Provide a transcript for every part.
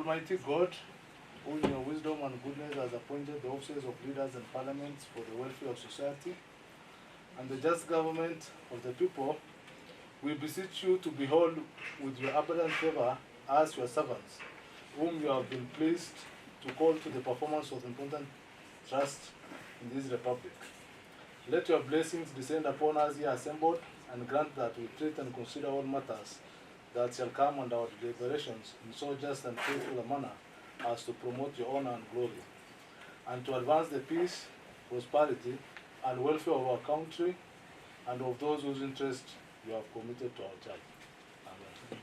Almighty God, who in your wisdom and goodness has appointed the offices of leaders and parliaments for the welfare of society and the just government of the people, we beseech you to behold with your abundant favor us, your servants, whom you have been pleased to call to the performance of important trust in this republic. Let your blessings descend upon us here assembled, and grant that we treat and consider all matters that shall come under our deliberations in so just and faithful a manner as to promote your honor and glory, and to advance the peace, prosperity, and welfare of our country and of those whose interest you have committed to our charge. Amen.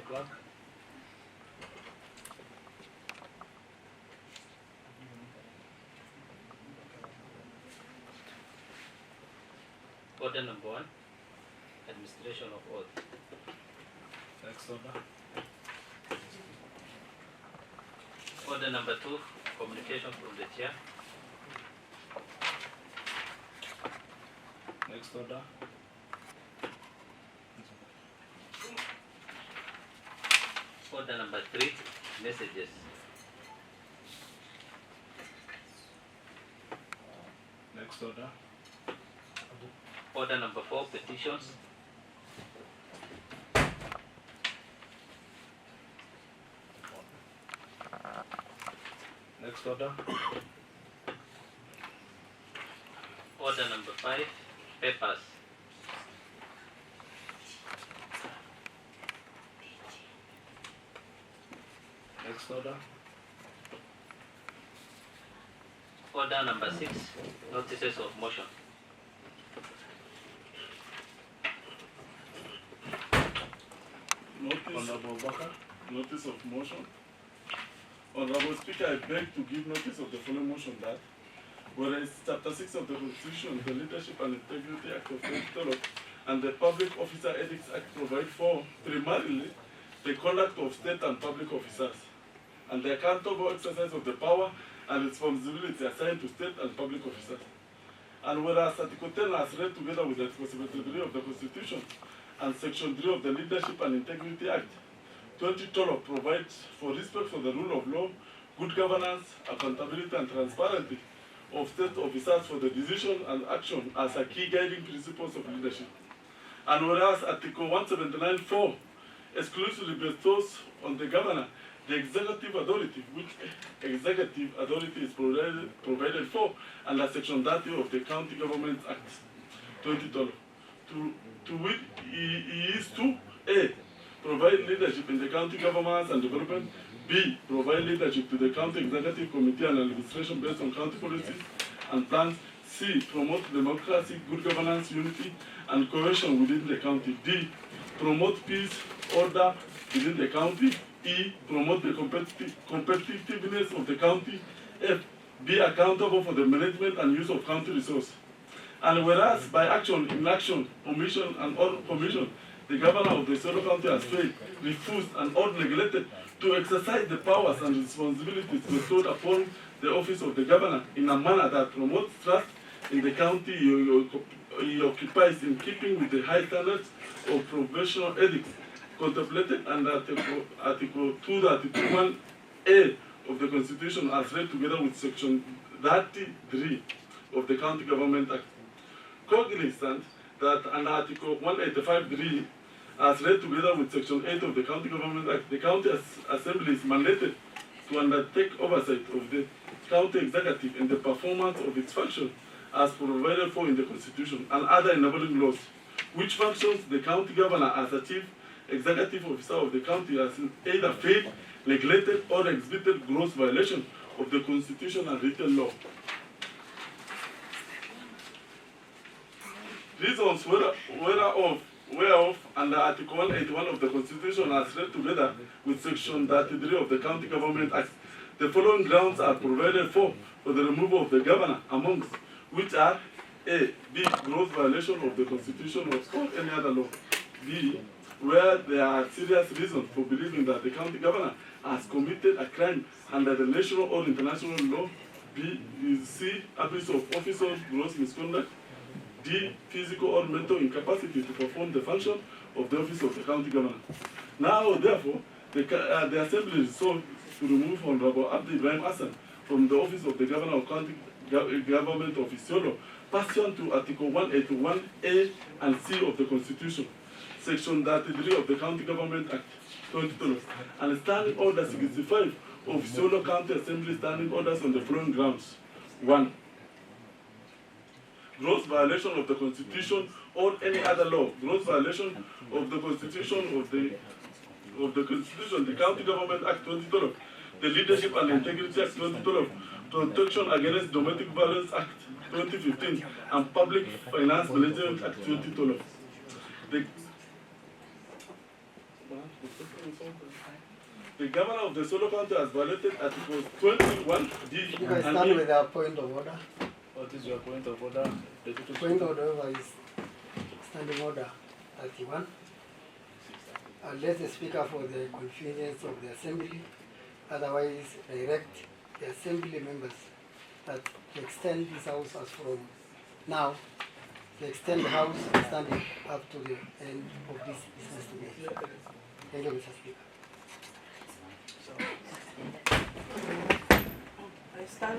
Clerk. Order number 1, administration of oath. Next order. Order number 2, communication from the chair. Next order. Order number 3, messages. Next order. Order number 4, petitions. Next order. Order number 5, papers. Next order. Order number 6, notices of motion. Notice of motion. Honorable Speaker, I beg to give notice of the following motion that whereas Chapter 6 of the Constitution, the Leadership and Integrity Act of 2012 and the Public Officer Ethics Act provide for primarily the conduct of state and public officers and the accountable exercise of the power and responsibility assigned to state and public officers. And whereas Article 10 as read together with Article 73 of the Constitution and Section 3 of the Leadership and Integrity Act 2012 provides for respect for the rule of law, good governance, accountability and transparency of state officers for the decision and action as a key guiding principles of leadership. And whereas Article 179(4) exclusively bestows on the governor the executive authority, which executive authority is provided for under Section 30 of the County Government Act 2012, to which he is to A, provide leadership in the county governance and development, B, provide leadership to the county executive committee and administration based on county policies and plans, C, promote democracy, good governance, unity, and cohesion within the county, D, promote peace, order within the county, E, promote the competitiveness of the county, F, be accountable for the management and use of county resources. And whereas by action, inaction, omission, and or commission, the governor of the Isiolo County has failed, refused, and or neglected to exercise the powers and responsibilities bestowed upon the office of the governor in a manner that promotes trust in the county he occupies, in keeping with the high standards of professional ethics contemplated under Article 232(1)(a) of the Constitution, as read together with Section 33 of the County Government Act. Cognizant that under Article 185(3), as read together with Section 8 of the County Government Act, the County Assembly is mandated to undertake oversight of the County Executive in the performance of its function as provided for in the Constitution and other enabling laws, which functions the County Governor as a Chief Executive Officer of the County has either failed, neglected, or exhibited gross violation of the Constitution and written law. Reasons whereof under Article 181 of the Constitution as read together with Section 33 of the County Government Act, the following grounds are provided for the removal of the governor, amongst which are A. B. Gross violation of the Constitution or any other law. B. Where there are serious reasons for believing that the county governor has committed a crime under the national or international law. B. C. Abuse of office or gross misconduct. D. Physical or mental incapacity to perform the function of the office of the county governor. Now, therefore, the Assembly resolved to remove Honorable Abdi Ibrahim Hassan from the office of the governor of county government of Isiolo, pursuant to Article 181(a) and C of the Constitution, Section 33 of the County Government Act 2012, and Standing Order 65 of Isiolo County Assembly Standing Orders on the following grounds. 1. Gross violation of the Constitution or any other law. Gross violation of the Constitution the County Government Act 2012, the Leadership and Integrity Act 2012, Protection Against Domestic Violence Act 2015, and Public Finance Management Act 2012. The governor of the Isiolo County has violated Articles 21D. You guys start with a point of order. What is your point of order? Point of order is standing order 31. Unless the speaker for the convenience of the assembly, otherwise direct the assembly members that to extend this house as from now, to extend the house standing up to the end of this business today. Thank you, Mr. Speaker. I stand.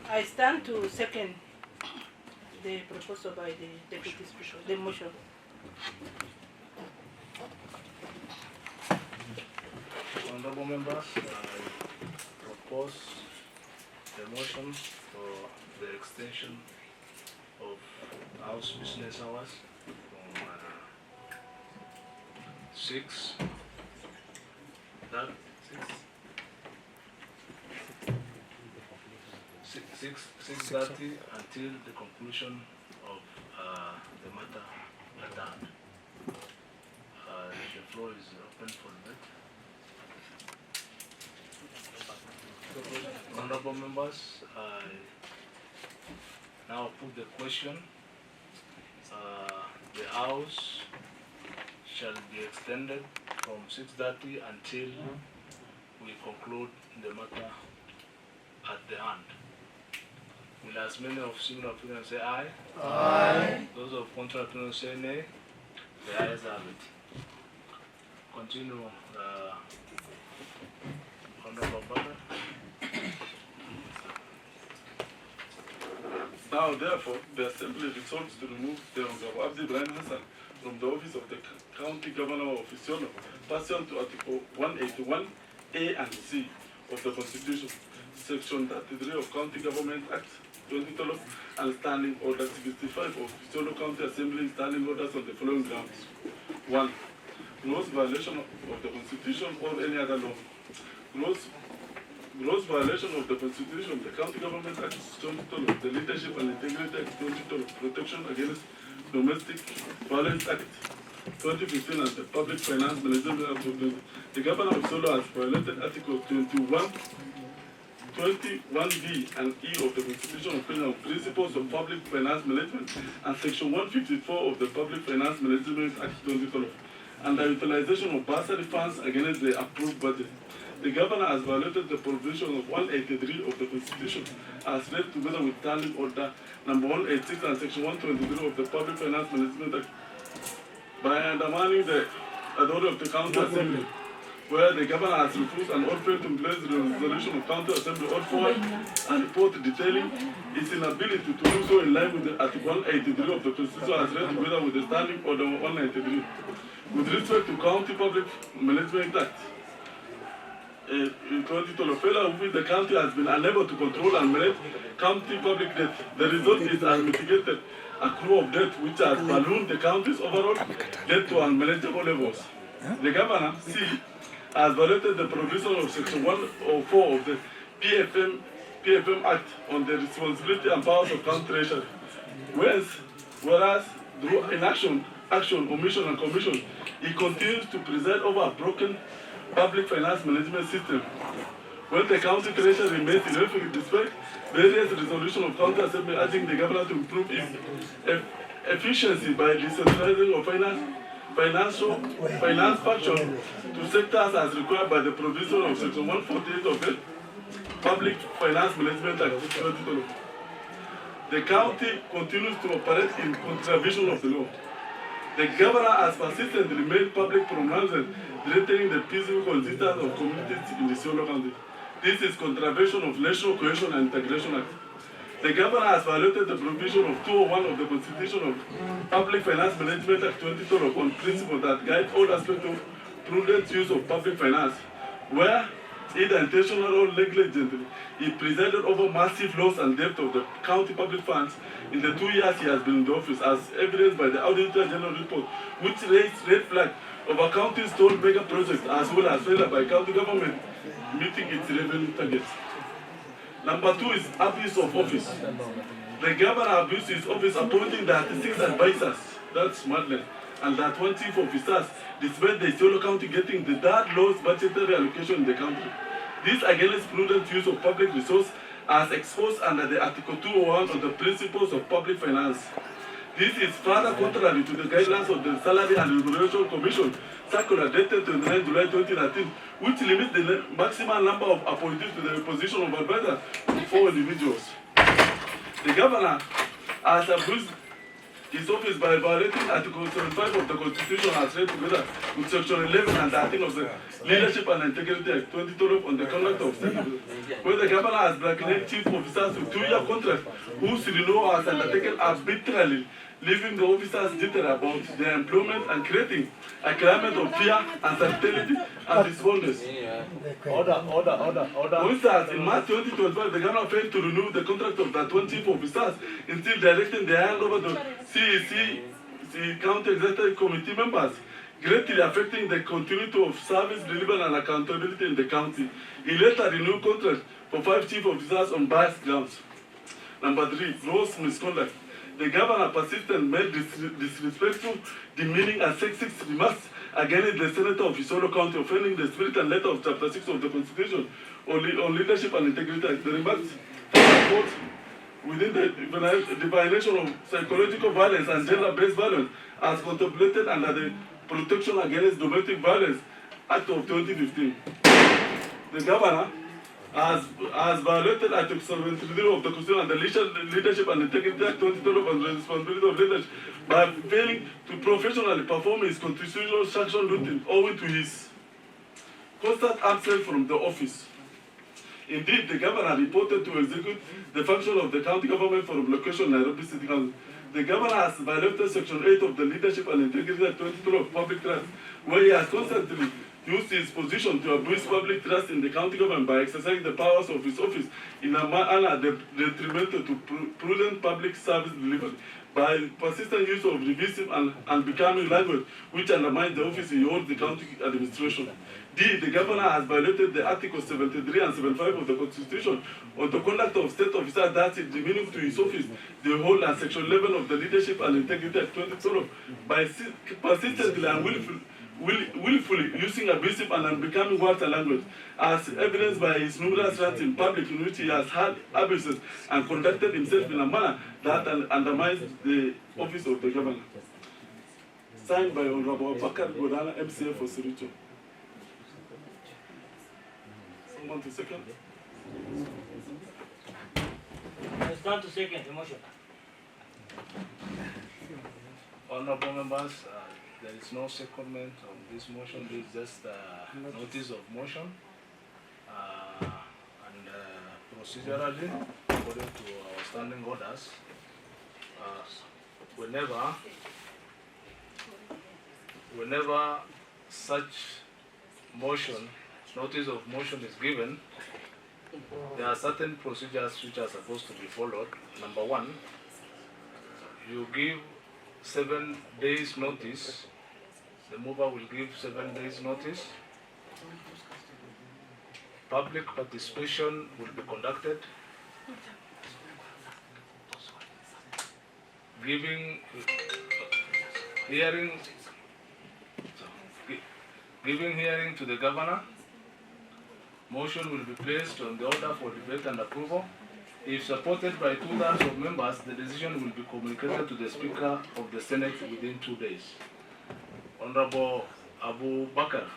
I stand to second the proposal by the Deputy Speaker, the motion. Honorable members, I propose the motion for the extension of house business hours from 6:30 until the conclusion of the matter at hand. The floor is open for debate. Honorable members, I now put the question. The house shall be extended from 6:30 until we conclude the matter at the hand. Will as many of similar opinions say aye? Aye. Those of contrary opinion say nay? The ayes have it. Continue, Honorable Baba. Now, therefore, the Assembly resolves to remove the Honorable Abdi Ibrahim Hassan from the office of the County Governor of Isiolo, pursuant to Article 181(a) and C of the Constitution, Section 33 of County Government Act 2012, and Standing Order 65 of Isiolo County Assembly Standing Orders on the following grounds. 1. Gross violation of the Constitution or any other law. Gross violation of the Constitution, the County Government Act 2012, the Leadership and Integrity Act 2012, Protection Against Domestic Violence Act 2015, and the Public Finance Management Act 2015. The Governor of Isiolo has violated Article 21 21B and E of the Constitution of Kenya on Principles of Public Finance Management and Section 154 of the Public Finance Management Act 2012 and the utilization of bursary funds against the approved budget. The governor has violated the provision of 183 of the Constitution as read together with Standing Order number 186 and Section 123 of the Public Finance Management Act by undermining the authority of the County Assembly, where the governor has refused and or failed to place the resolution of County Assembly or forward and report detailing its inability to do so in line with the Article 183 of the Constitution as read together with the Standing Order 193. With respect to County Public Management Act, in 2012, the county has been unable to control and manage county public debt. The result is unmitigated accrual of debt which has ballooned the county's overall debt to unmanageable levels. The governor, C, has violated the provision of Section 104 of the PFM Act on the responsibility and powers of county treasury. Whereas through inaction, action, omission, and commission, he continues to preside over a broken public finance management system. When the county treasury remains in despite various resolutions of county assembly urging the governor to improve its efficiency by decentralizing of finance function to sectors as required by the provision of Section 148 of the Public Finance Management Act 2012. The county continues to operate in contravention of the law. The governor has persistently made public pronouncements threatening the peaceful coexistence of communities in the Isiolo County. This is contravention of National Cohesion and Integration Act. The governor has violated the provision of 201 of the Constitution of Public Finance Management Act 2012 on principle that guide all aspects of prudent use of public finance, where either intentional or negligently, he presided over massive loss and debt of the county public funds in the 2 years he has been in the office, as evidenced by the Auditor General report, which raised red flag of a county stalled mega project as well as failure by county government meeting its revenue targets. Number 2 is abuse of office. The governor abused his office appointing 36 advisors, that's madness, and 20 chief officers, despite the Isiolo County getting the third lowest budgetary allocation in the country. This against prudent use of public resource as exposed under the Article 201 of the Principles of Public Finance. This is further contrary to the guidelines of the Salary and Remuneration Commission circular dated 29 July 2013, which limits the maximum number of appointees to the position of advisor to 4 individuals. The governor has abused his office by violating Article 75 of the Constitution as read together with Section 11 and 13 of the Leadership and Integrity Act 2012 on the conduct of state, where the governor has blackmailed chief officers with 2-year contracts whose renewal has undertaken arbitrarily, leaving the officers jittery about their employment and creating a climate of fear, uncertainty, and despondence. Order. For instance, in March 2025, the governor failed to renew the contract of the 20 chief officers, instead directing the handover to CEC County Executive Committee members, greatly affecting the continuity of service delivery and accountability in the county. He later renewed contracts for 5 chief officers on biased grounds. Number 3, gross misconduct. The governor persisted made disrespectful, demeaning, and sexist remarks against the senator of Isiolo County, offending the spirit and letter of Chapter 6 of the Constitution on Leadership and Integrity Act. The remarks fall within the violation of psychological violence and gender-based violence as contemplated under the Protection Against Domestic Violence Act of 2015. The governor has violated Article 73 of the Constitution and the Leadership and Integrity Act 2012 on the responsibility of leadership by failing to professionally perform his constitutional sanction routine owing to his constant absence from the office. Indeed, the governor reported to execute the function of the county government from location Nairobi City Council. The governor has violated Section 8 of the Leadership and Integrity Act 2012 of Public Trust, where he has constantly used his position to abuse public trust in the county government by exercising the powers of his office in a manner detrimental to prudent public service delivery, by persistent use of revisive and unbecoming language which undermines the office he holds the county administration. D. The governor has violated the Articles 73 and 75 of the Constitution on the conduct of state officers that is demeaning to his office, the whole and Section 11 of the Leadership and Integrity Act 2012 by persistently and willfully using abusive and unbecoming words and language, as evidenced by his numerous rants in public in which he has had abuses and conducted himself in a manner that undermines the office of the governor. Signed by Honorable Bakar Godana, MCA for Sirito. Someone to second? I stand to second the motion. Honorable members, there is no secondment on this motion. This is just notice of motion. And procedurally, according to our standing orders, whenever such motion, notice of motion is given, there are certain procedures which are supposed to be followed. Number one, you give 7 days notice. The mover will give 7 days notice. Public participation will be conducted. Giving hearing to the governor. Motion will be placed on the order for debate and approval. If supported by 2/3 of members, the decision will be communicated to the Speaker of the Senate within 2 days. Honorable Abu Bakar.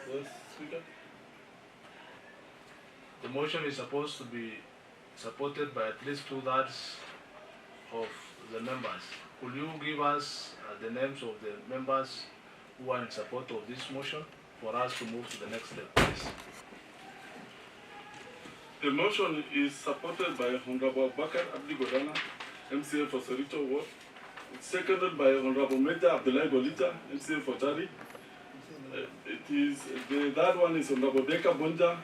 Yes, Speaker. The motion is supposed to be supported by at least 2/3 of the members. Could you give us the names of the members who are in support of this motion for us to move to the next step, please? The motion is supported by Honorable Bakar Abdi Godana, MCA for Sorito Ward. It's seconded by Honorable Major Abdullah Golita, MCA for Tari. The third one is Honorable Beka Bonja,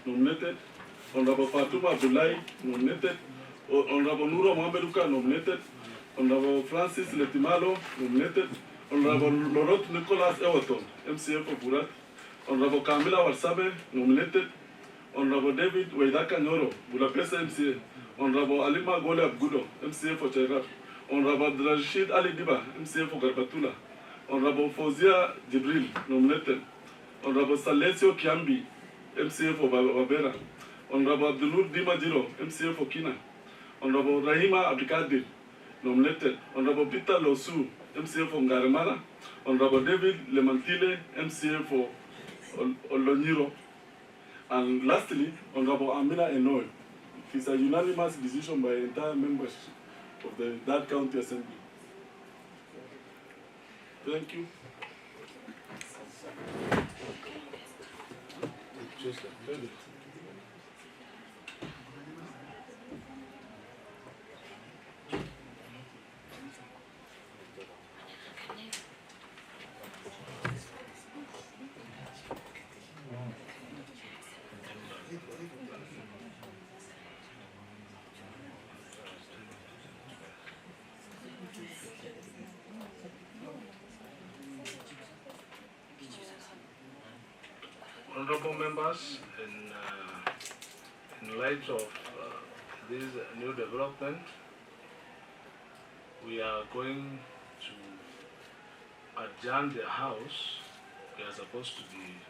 nominated. Honorable Fatuma Abdullahi, nominated. Honorable Nura Mohameduka, nominated. Honorable Francis Letimalo, nominated. Honorable Lorot Nicholas Ewerton, MCA for Burat. Honorable Kamila Warsabe, nominated. Honorable David Waidaka Nyoro, Budapest MCA. Honorable Alima Gole Abgudo, MCA for Chairaf. Honorable Rashid Ali Diba, MCA for Garbatula. Honorable Fozia Jibril, nominated. Honorable Salesio Kiambi, MCA for Babera. Honorable Abdulur Dimajiro, MCA for Kina. Honorable Rahima Abdikadir, nominated. Honorable Peter Losu, MCA for Ngaremara. Honorable David Lemantile, MCA for Oloniro. And lastly, Honorable Amina Enoy. It is a unanimous decision by the entire members of that county assembly. Thank you. Honorable members, in light of this new development, we are going to adjourn the House. We are supposed to be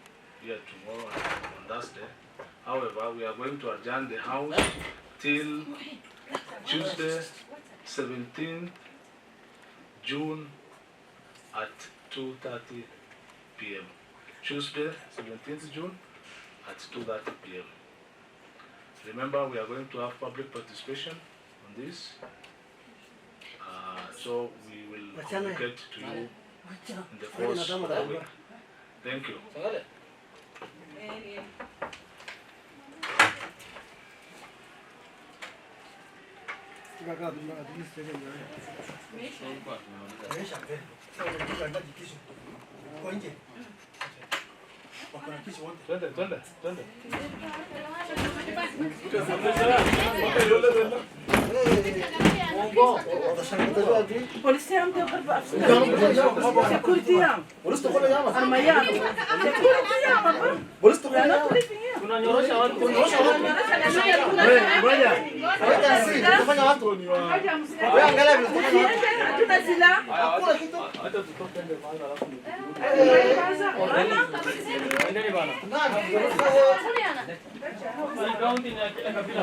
here tomorrow on Thursday. However, we are going to adjourn the House till Tuesday, 17th June at 2:30 p.m. Tuesday, 17th June at 2:30 p.m. Remember, we are going to have public participation on this. So we will communicate to you in the course of the week. Thank you. Polisi am te barba security am. Polisi to kola yama. Armaya. Security am. Polisi to kola yama. Unanyorosha watu. Ngoja si kufanya watu. Wewe angalia vile tunafanya watu. Hatuna silaha. Hakuna kitu. Hata tutoke ndio maana alafu Endeni bana. Nani? Ground ni ya kila kabila.